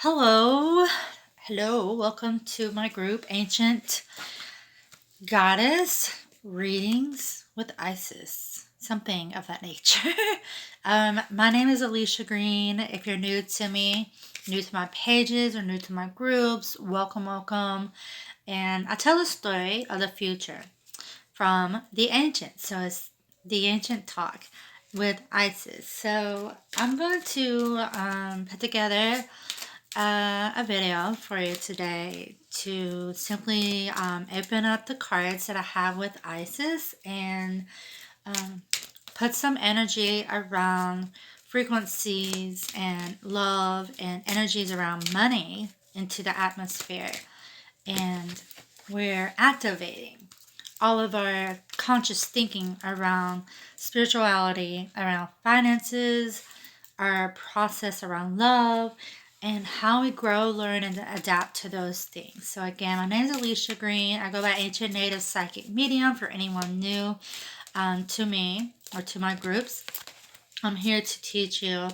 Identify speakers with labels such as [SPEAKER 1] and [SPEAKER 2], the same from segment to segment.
[SPEAKER 1] Hello, welcome to my group, Ancient Goddess Readings with Isis, something of that nature. My name is Alicia Green. If you're new to me, new to my pages, or new to my groups, welcome. And I tell the story of the future from the ancients. So it's the ancient talk with Isis. So I'm going to put together a video for you today to simply open up the cards that I have with Isis and put some energy around frequencies and love and energies around money into the atmosphere. And we're activating all of our conscious thinking around spirituality, around finances, our process around love, and how we grow, learn, and adapt to those things. So again, my name is Alicia Green. I go by Ancient Native Psychic Medium for anyone new to me or to my groups. I'm here to teach you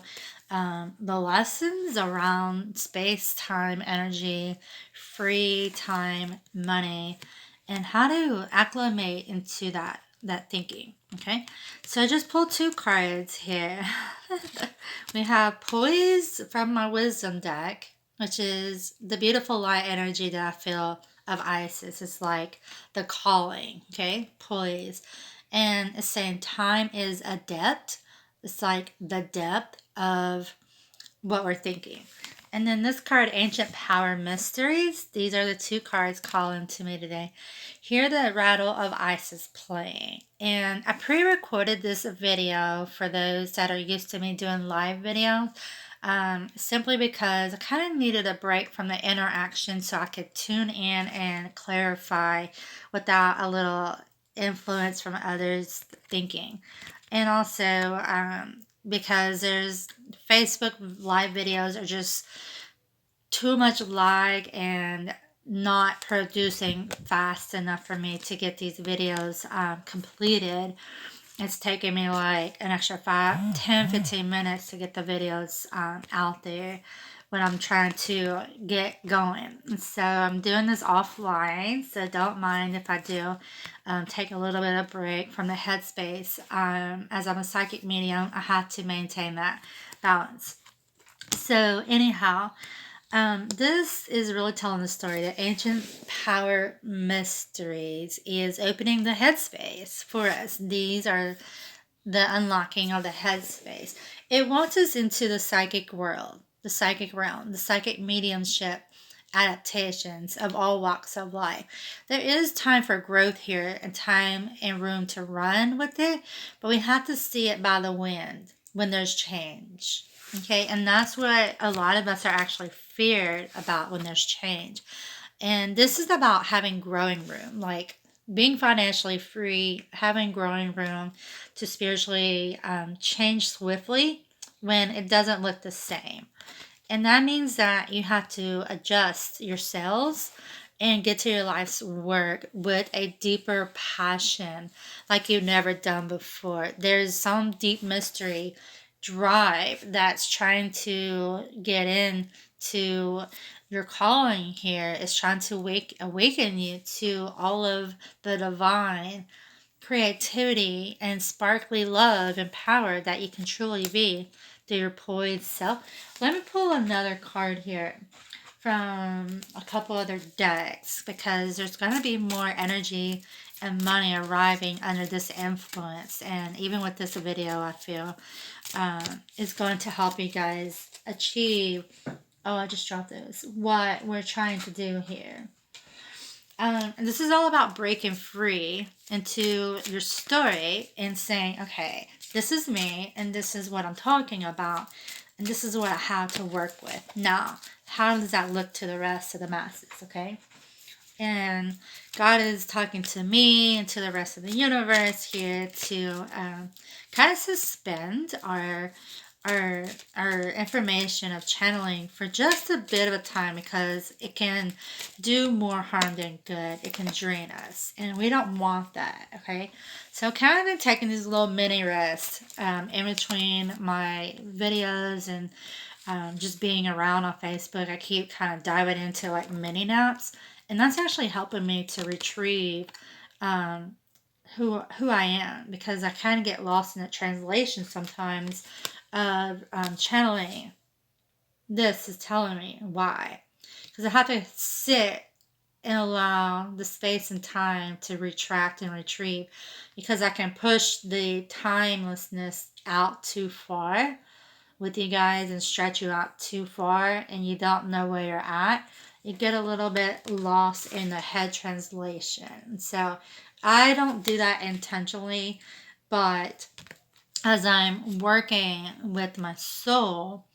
[SPEAKER 1] the lessons around space, time, energy, free time, money, and how to acclimate into that thinking. Okay, so I just pulled two cards here. We have Poise from my Wisdom deck, which is the beautiful light energy that I feel of Isis. It's like the calling, okay? Poise. And it's saying time is a depth. It's like the depth of what we're thinking. And then this card, Ancient Power Mysteries. These are the two cards calling to me today. Hear the rattle of Isis playing. And I pre-recorded this video for those that are used to me doing live videos. Simply because I kind of needed a break from the interaction so I could tune in and clarify without a little influence from others' thinking. And also, because there's Facebook live videos are just too much lag and not producing fast enough for me to get these videos completed. It's taking me like an extra 10-15 minutes to get the videos out there when I'm trying to get going. So I'm doing this offline, so don't mind if I do take a little bit of break from the headspace. As I'm a psychic medium, I have to maintain that balance. So anyhow, this is really telling the story that Ancient Power Mysteries is opening the headspace for us. These are the unlocking of the headspace. It wants us into the psychic world, the psychic realm, the psychic mediumship adaptations of all walks of life. There is time for growth here and time and room to run with it, but we have to see it by the wind when there's change. Okay, and that's what a lot of us are actually feared about when there's change. And this is about having growing room, like being financially free, having growing room to spiritually change swiftly when it doesn't look the same. And that means that you have to adjust yourselves and get to your life's work with a deeper passion like you've never done before. There's some deep mystery drive that's trying to get in to your calling here. Is trying to awaken you to all of the divine creativity and sparkly love and power that you can truly be through your poised self. Let me pull another card here from a couple other decks because there's going to be more energy and money arriving under this influence. And even with this video, I feel is going to help you guys achieve, oh, I just dropped those, what we're trying to do here. And this is all about breaking free into your story and saying, okay, this is me and this is what I'm talking about and this is what I have to work with. Now, how does that look to the rest of the masses, okay? And God is talking to me and to the rest of the universe here to kind of suspend our information of channeling for just a bit of a time because it can do more harm than good. It can drain us, and we don't want that, okay? So kind of been taking these little mini rests in between my videos and just being around on Facebook, I keep kind of diving into like mini naps, and that's actually helping me to retrieve um, who I am, because I kind of get lost in the translation sometimes of channeling. This is telling me why, because I have to sit and allow the space and time to retract and retrieve, because I can push the timelessness out too far with you guys and stretch you out too far and you don't know where you're at. You get a little bit lost in the head translation. So I don't do that intentionally, but as I'm working with my soul,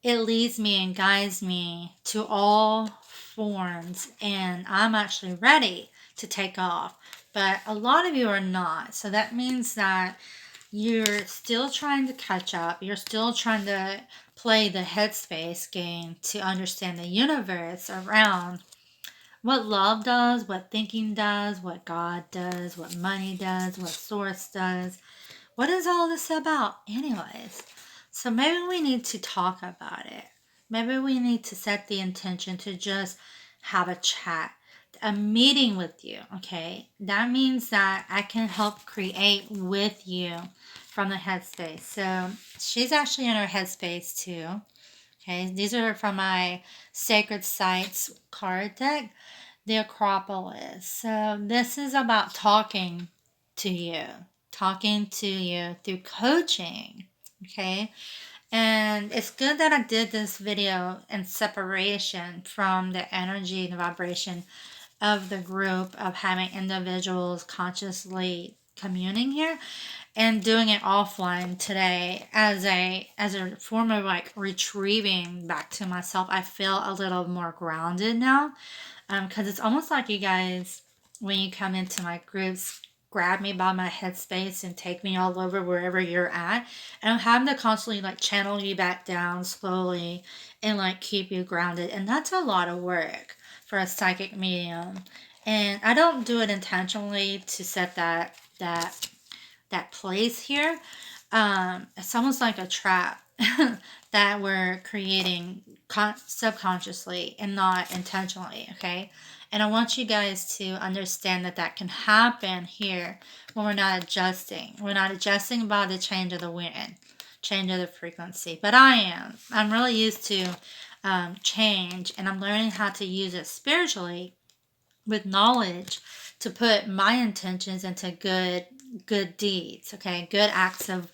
[SPEAKER 1] it leads me and guides me to all forms, and I'm actually ready to take off. But a lot of you are not. So that means that you're still trying to catch up. You're still trying to play the headspace game to understand the universe around what love does, what thinking does, what God does, what money does, what source does. What is all this about, anyways? So maybe we need to talk about it. Maybe we need to set the intention to just have a chat, a meeting with you, okay? That means that I can help create with you from the headspace. So she's actually in her headspace too. Okay, these are from my Sacred Sites card deck, the Acropolis. So this is about talking to you through coaching. Okay, and it's good that I did this video in separation from the energy and vibration of the group, of having individuals consciously communing here, and doing it offline today as a form of like retrieving back to myself. I feel a little more grounded now, because it's almost like you guys, when you come into my groups, grab me by my headspace and take me all over wherever you're at, and I'm having to constantly like channel you back down slowly and like keep you grounded, and that's a lot of work for a psychic medium. And I don't do it intentionally to set that place here. It's almost like a trap that we're creating subconsciously and not intentionally, okay? And I want you guys to understand that that can happen here when we're not adjusting. We're not adjusting by the change of the wind, change of the frequency. But I am. I'm really used to change, and I'm learning how to use it spiritually with knowledge to put my intentions into good deeds, okay, good acts of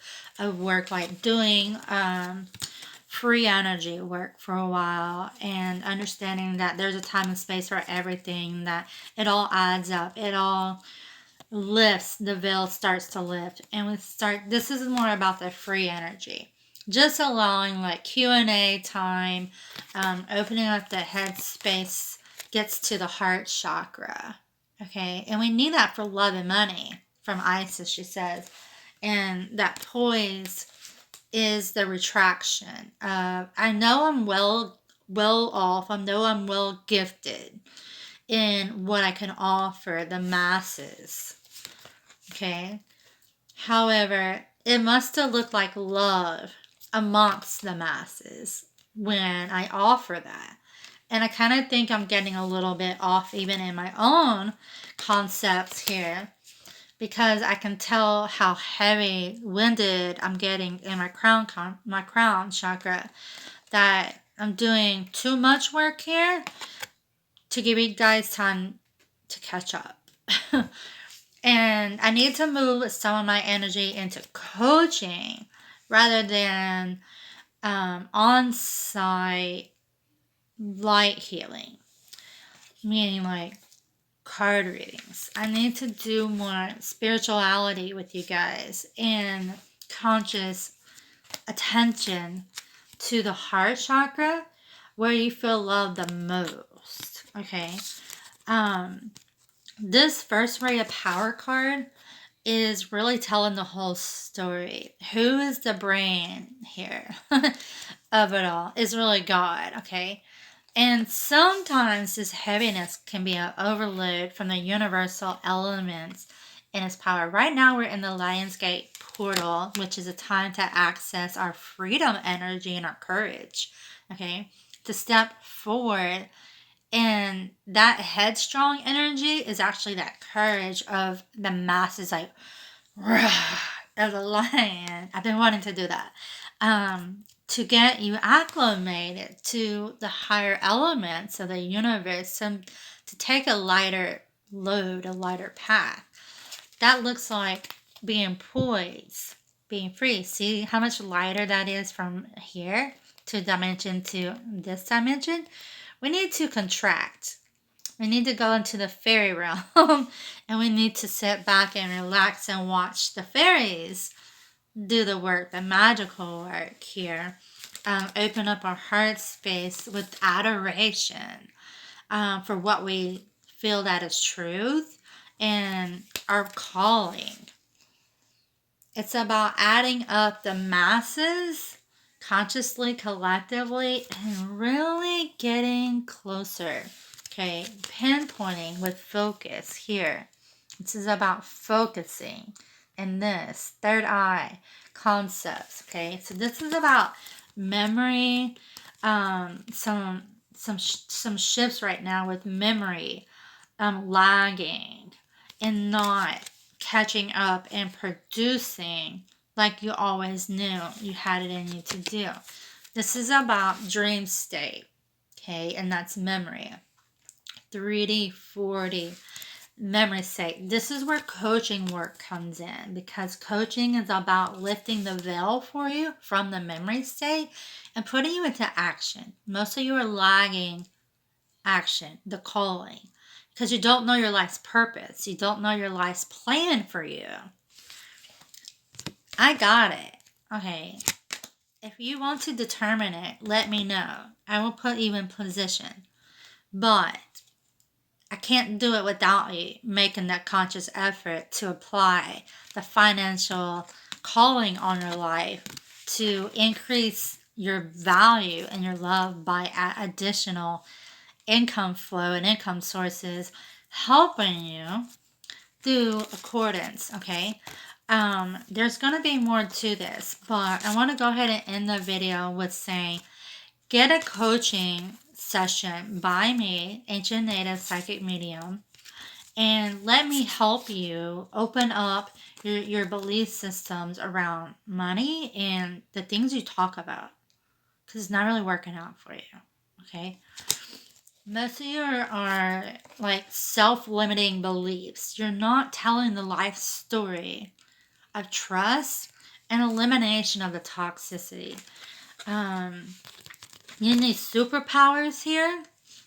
[SPEAKER 1] work, like doing free energy work for a while, and understanding that there's a time and space for everything, that it all adds up, it all lifts, the veil starts to lift, and this is more about the free energy, just allowing like Q&A time, opening up the head space gets to the heart chakra, okay? And we need that for love and money from Isis, she says. And that poise is the retraction. I know I'm well off. I know I'm well gifted in what I can offer the masses, okay? However, it must still look like love amongst the masses when I offer that. And I kind of think I'm getting a little bit off even in my own concepts here, because I can tell how heavy-winded I'm getting in my crown chakra, that I'm doing too much work here to give you guys time to catch up. And I need to move some of my energy into coaching rather than on-site light healing, meaning like card readings. I need to do more spirituality with you guys and conscious attention to the heart chakra, where you feel love the most, okay? This first ray of power card is really telling the whole story. Who is the brain here of it all? Is really God, okay? And sometimes this heaviness can be an overload from the universal elements in its power. Right now we're in the Lionsgate portal, which is a time to access our freedom energy and our courage, okay? To step forward. And that headstrong energy is actually that courage of the masses, like, as a lion. I've been wanting to do that. To get you acclimated to the higher elements of the universe, to take a lighter load, a lighter path. That looks like being poised, being free. See how much lighter that is from here to dimension to this dimension? We need to contract. We need to go into the fairy realm and we need to sit back and relax and watch the fairies do the work, the magical work here. Open up our heart space with adoration for what we feel that is truth and our calling. It's about adding up the masses consciously, collectively, and really getting closer. Okay, pinpointing with focus here. This is about focusing in this third eye concepts. Okay, so this is about memory. Some shifts right now with memory, lagging and not catching up and producing like you always knew you had it in you to do. This is about dream state, okay, and that's memory. 3D, 4D, memory state. This is where coaching work comes in, because coaching is about lifting the veil for you from the memory state and putting you into action. Most of you are lagging action, the calling, because you don't know your life's purpose. You don't know your life's plan for you. I got it. Okay. If you want to determine it, let me know. I will put you in position. But I can't do it without you making that conscious effort to apply the financial calling on your life to increase your value and your love by additional income flow and income sources, helping you through accordance, okay? There's going to be more to this, but I want to go ahead and end the video with saying, get a coaching session by me, Ancient Native Psychic Medium, and let me help you open up your belief systems around money and the things you talk about, because it's not really working out for you, okay? Most of you are like self-limiting beliefs. You're not telling the life story of trust and elimination of the toxicity. You need superpowers here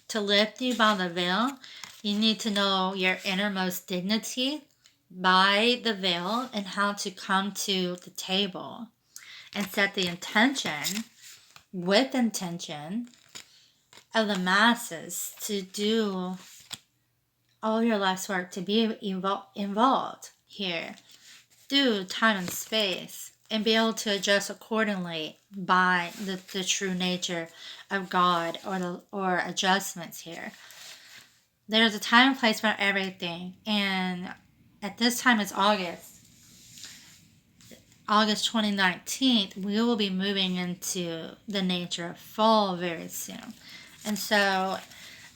[SPEAKER 1] to lift you by the veil. You need to know your innermost dignity by the veil and how to come to the table and set the intention with intention of the masses to do all your life's work, to be involved here through time and space and be able to adjust accordingly by the true nature of God or adjustments here. There's a time and place for everything, and at this time it's August 2019, we will be moving into the nature of fall very soon. And so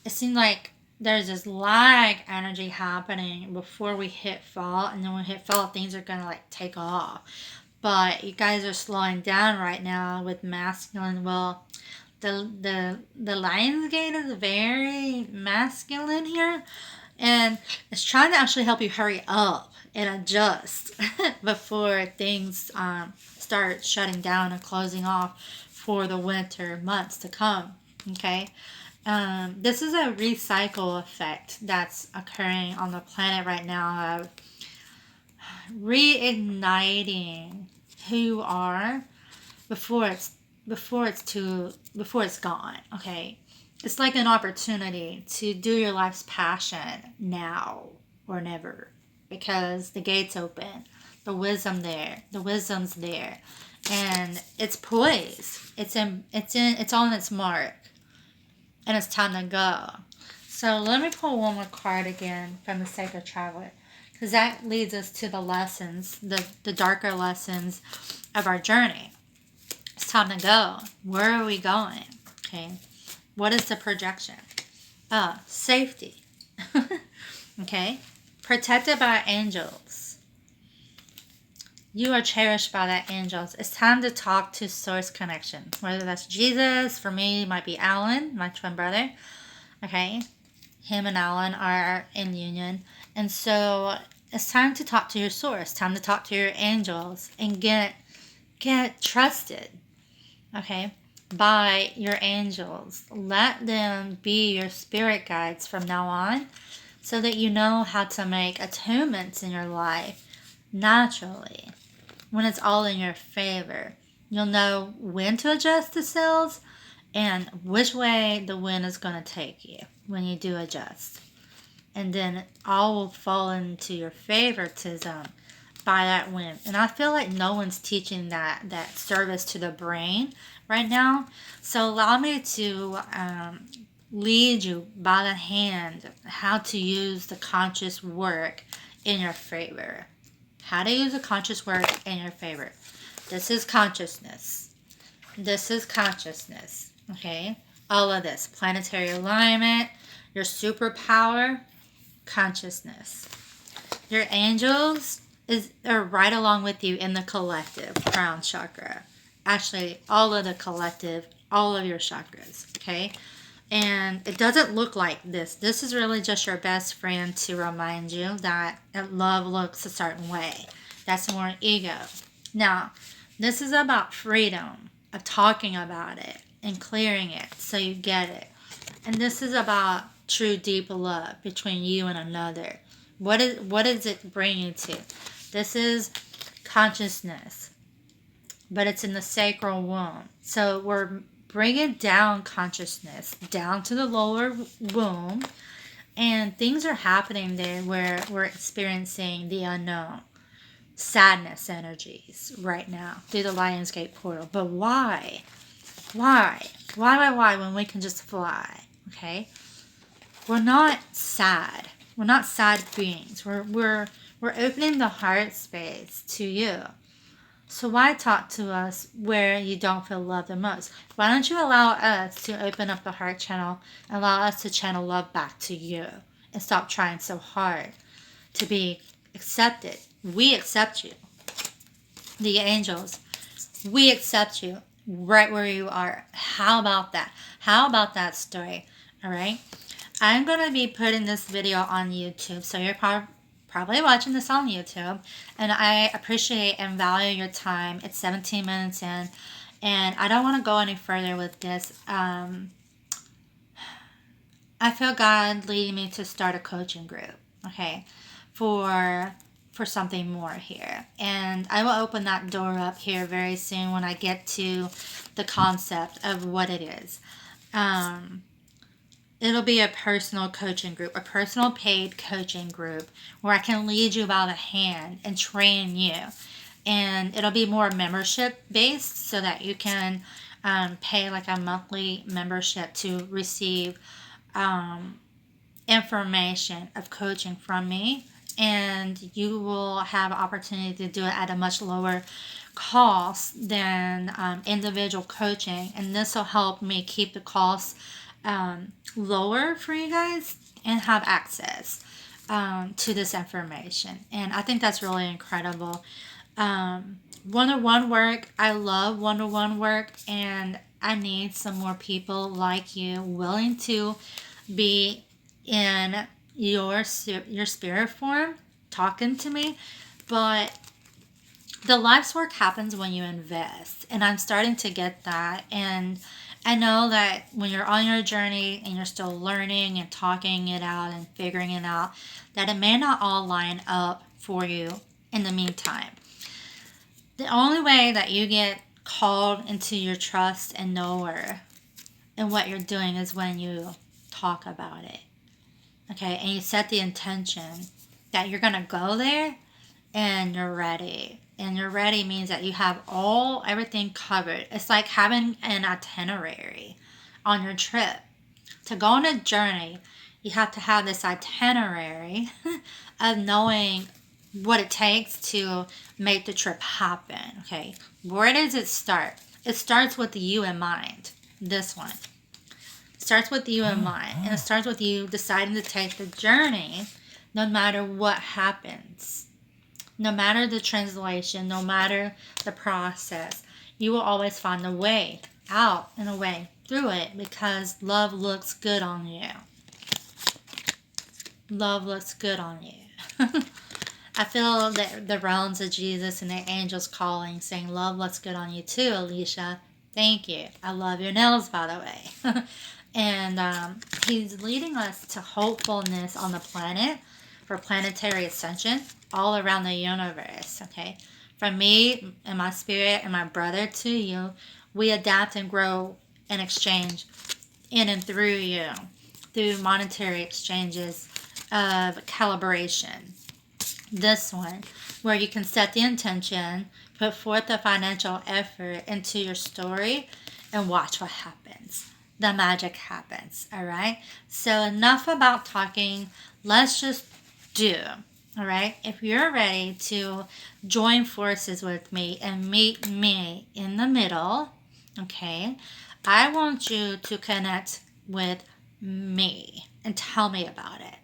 [SPEAKER 1] it seemed like there's this lag energy happening before we hit fall, and then when we hit fall, things are going to like take off. But you guys are slowing down right now with masculine. Well, the Lion's Gate is very masculine here, and it's trying to actually help you hurry up and adjust before things start shutting down and closing off for the winter months to come. Okay, this is a recycle effect that's occurring on the planet right now of reigniting who you are before it's gone. Okay, it's like an opportunity to do your life's passion now or never, because the gate's open, the wisdom's there, and it's poised. It's on its mark, and it's time to go. So let me pull one more card again from the Sacred Traveler, because that leads us to the lessons, the darker lessons of our journey. It's time to go. Where are we going? Okay. What is the projection? Safety. Okay. Protected by angels. You are cherished by the angels. It's time to talk to source connection. Whether that's Jesus, for me, it might be Alan, my twin brother. Okay. Him and Alan are in union. And so it's time to talk to your source. Time to talk to your angels and get trusted. Okay. By your angels. Let them be your spirit guides from now on, so that you know how to make attunements in your life naturally when it's all in your favor. You'll know when to adjust the sails and which way the wind is going to take you when you do adjust. And then all will fall into your favoritism by that wind. And I feel like no one's teaching that service to the brain right now. So allow me to lead you by the hand how to use the conscious work in your favor. How to use the conscious work in your favor. This is consciousness. This is consciousness. Okay? All of this. Planetary alignment, your superpower, consciousness. Your angels are right along with you in the collective crown chakra. Actually, all of the collective, all of your chakras. Okay? And it doesn't look like this. This is really just your best friend to remind you that love looks a certain way. That's more ego. Now, this is about freedom of talking about it and clearing it so you get it. And this is about true deep love between you and another. What does it bring you to? This is consciousness, but it's in the sacral womb. So we're bringing down consciousness down to the lower womb, and things are happening there where we're experiencing the unknown, sadness energies right now through the Lionsgate portal. But why? Why when we can just fly? Okay, we're not sad. We're not sad beings. We're opening the heart space to you. So why talk to us where you don't feel loved the most? Why don't you allow us to open up the heart channel and allow us to channel love back to you and stop trying so hard to be accepted? We accept you. The angels, we accept you right where you are. How about that? How about that story? All right. I'm going to be putting this video on YouTube, so you're probably watching this on YouTube, and I appreciate and value your time. It's 17 minutes in, and I don't want to go any further with this. I feel God leading me to start a coaching group, okay, for something more here, and I will open that door up here very soon when I get to the concept of what it is. It'll be a personal coaching group, a personal paid coaching group where I can lead you by the hand and train you. And it'll be more membership based so that you can pay like a monthly membership to receive information of coaching from me. And you will have an opportunity to do it at a much lower cost than individual coaching. And this will help me keep the costs lower for you guys and have access to this information. And I think that's really incredible. One-on-one work, I love one-on-one work, and I need some more people like you willing to be in your spirit form talking to me. But the life's work happens when you invest, and I'm starting to get that. And I know that when you're on your journey and you're still learning and talking it out and figuring it out, that it may not all line up for you in the meantime. The only way that you get called into your trust and knower in what you're doing is when you talk about it. Okay, and you set the intention that you're going to go there and you're ready. And you're ready means that you have everything covered. It's like having an itinerary on your trip. To go on a journey, you have to have this itinerary of knowing what it takes to make the trip happen. Okay, where does it start? It starts with you in mind. This one starts with you in mind, and it starts with you deciding to take the journey no matter what happens, no matter the translation, no matter the process. You will always find a way out and a way through it, because love looks good on you. Love looks good on you. I feel that the realms of Jesus and the angels calling, saying, love looks good on you too, Alicia. Thank you. I love your nails, by the way. And he's leading us to hopefulness on the planet for planetary ascension all around the universe, okay? From me and my spirit and my brother to you, we adapt and grow and exchange in and through you, through monetary exchanges of calibration. This one, where you can set the intention, put forth the financial effort into your story, and watch what happens. The magic happens, all right? So enough about talking. Let's just do, all right? If you're ready to join forces with me and meet me in the middle, okay, I want you to connect with me and tell me about it.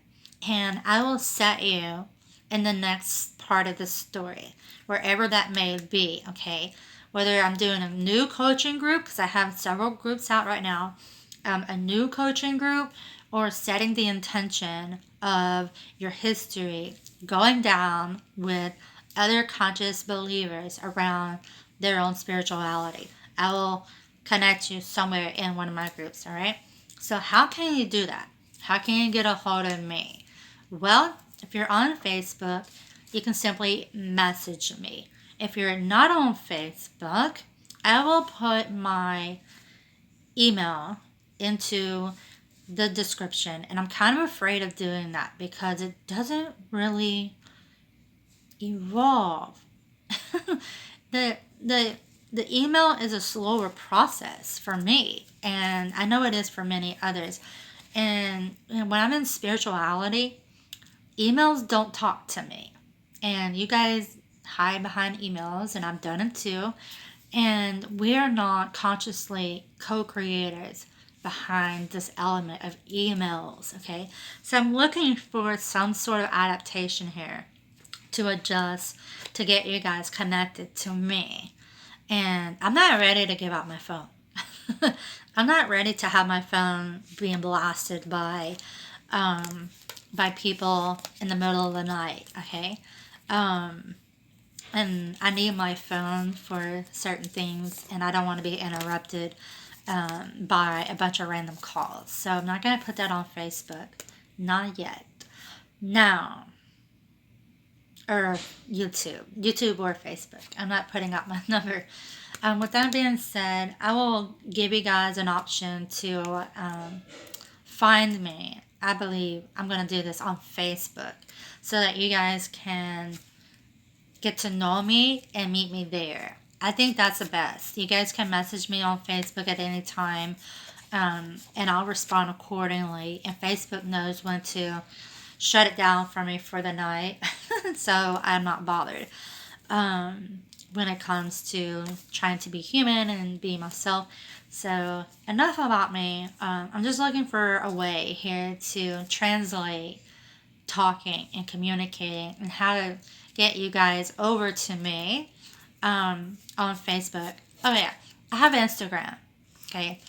[SPEAKER 1] And I will set you in the next part of the story, wherever that may be, okay? Whether I'm doing a new coaching group, because I have several groups out right now, a new coaching group, or setting the intention of your history going down with other conscious believers around their own spirituality. I will connect you somewhere in one of my groups, all right? So how can you do that? How can you get a hold of me? Well, if you're on Facebook, you can simply message me. If you're not on Facebook, I will put my email into the description. And I'm kind of afraid of doing that because it doesn't really evolve. the the the email is a slower process for me, and I know it is for many others. And when I'm in spirituality, emails don't talk to me. And you guys hide behind emails, and I've done it too. And we are not consciously co-creators behind this element of emails, okay? So I'm looking for some sort of adaptation here to adjust to get you guys connected to me. And I'm not ready to give out my phone. I'm not ready to have my phone being blasted by people in the middle of the night, okay? And I need my phone for certain things, and I don't want to be interrupted by a bunch of random calls. So I'm not going to put that on Facebook. Not yet. Now, or YouTube or Facebook. I'm not putting out my number. With that being said, I will give you guys an option to find me. I believe I'm going to do this on Facebook so that you guys can get to know me and meet me there. I think that's the best. You guys can message me on Facebook at any time, and I'll respond accordingly. And Facebook knows when to shut it down for me for the night, so I'm not bothered when it comes to trying to be human and be myself. So enough about me. I'm just looking for a way here to translate talking and communicating and how to get you guys over to me on Facebook. Oh yeah, I have Instagram. Okay,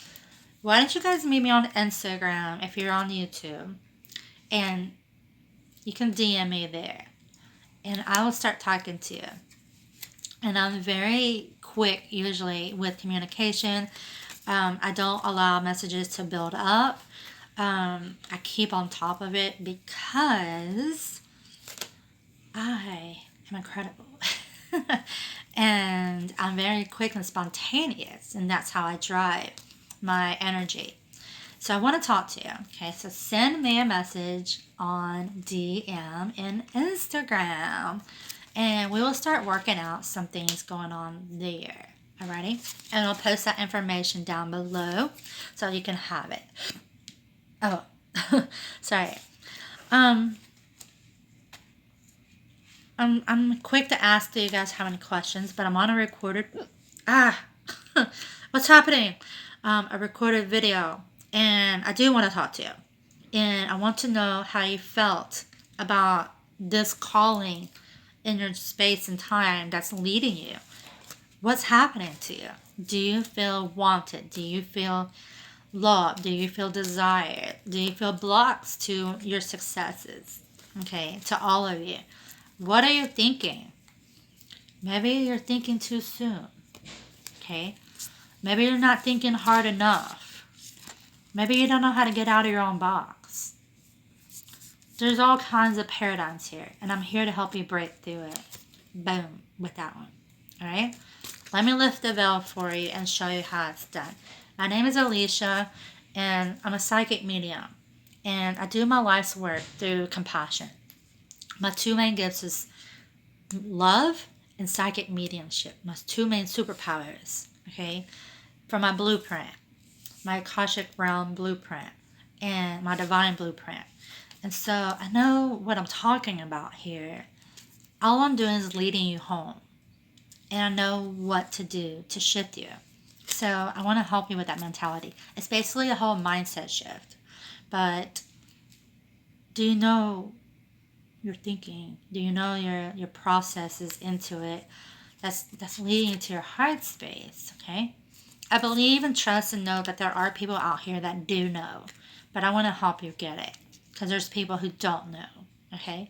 [SPEAKER 1] why don't you guys meet me on Instagram if you're on YouTube, and you can DM me there, and I will start talking to you. And I'm very quick usually with communication. I don't allow messages to build up. I keep on top of it because I am incredible. And I'm very quick and spontaneous, and that's how I drive my energy. So I want to talk to you. Okay, so send me a message on DM in Instagram, and we will start working out some things going on there. Alrighty? And I'll post that information down below so you can have it. Oh, sorry. I'm quick to ask, do you guys have any questions? But I'm on a recorded. What's happening? A recorded video, and I do want to talk to you, and I want to know how you felt about this calling in your space and time that's leading you. What's happening to you? Do you feel wanted? Do you feel loved? Do you feel desired? Do you feel blocks to your successes? Okay, to all of you. What are you thinking? Maybe you're thinking too soon. Okay? Maybe you're not thinking hard enough. Maybe you don't know how to get out of your own box. There's all kinds of paradigms here, and I'm here to help you break through it. Boom, with that one. Alright? Let me lift the veil for you and show you how it's done. My name is Alicia, and I'm a psychic medium. And I do my life's work through compassion. My two main gifts is love and psychic mediumship. My two main superpowers, okay? For my blueprint, my Akashic realm blueprint, and my divine blueprint. And so I know what I'm talking about here. All I'm doing is leading you home. And I know what to do to shift you. So I want to help you with that mentality. It's basically a whole mindset shift. But do you know your thinking? Do you know your processes into it? That's leading you to your heart space, okay? I believe and trust and know that there are people out here that do know. But I want to help you get it. Because there's people who don't know, okay?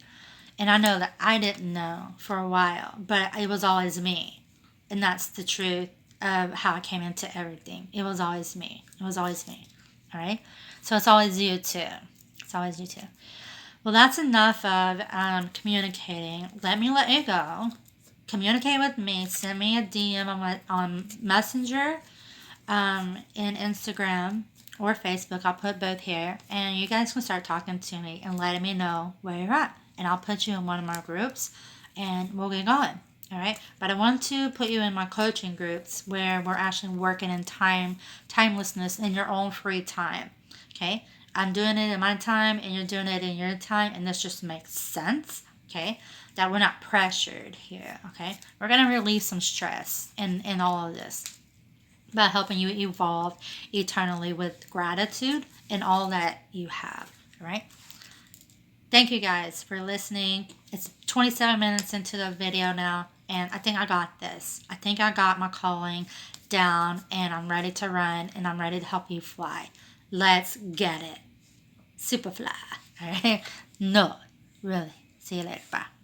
[SPEAKER 1] And I know that I didn't know for a while, but it was always me. And that's the truth of how I came into everything. It was always me. It was always me. All right? So it's always you too. It's always you too. Well, that's enough of communicating. Let me let you go. Communicate with me. Send me a DM on Messenger, in Instagram or Facebook. I'll put both here. And you guys can start talking to me and letting me know where you're at. And I'll put you in one of my groups and we'll get going. All right. But I want to put you in my coaching groups where we're actually working in timelessness in your own free time. Okay. I'm doing it in my time and you're doing it in your time. And this just makes sense. Okay. That we're not pressured here. Okay. We're going to release some stress in all of this by helping you evolve eternally with gratitude in all that you have. All right. Thank you guys for listening. It's 27 minutes into the video now, and I think I got this. I think I got my calling down, and I'm ready to run, and I'm ready to help you fly. Let's get it. Super fly. All right? No, really. See you later. Bye.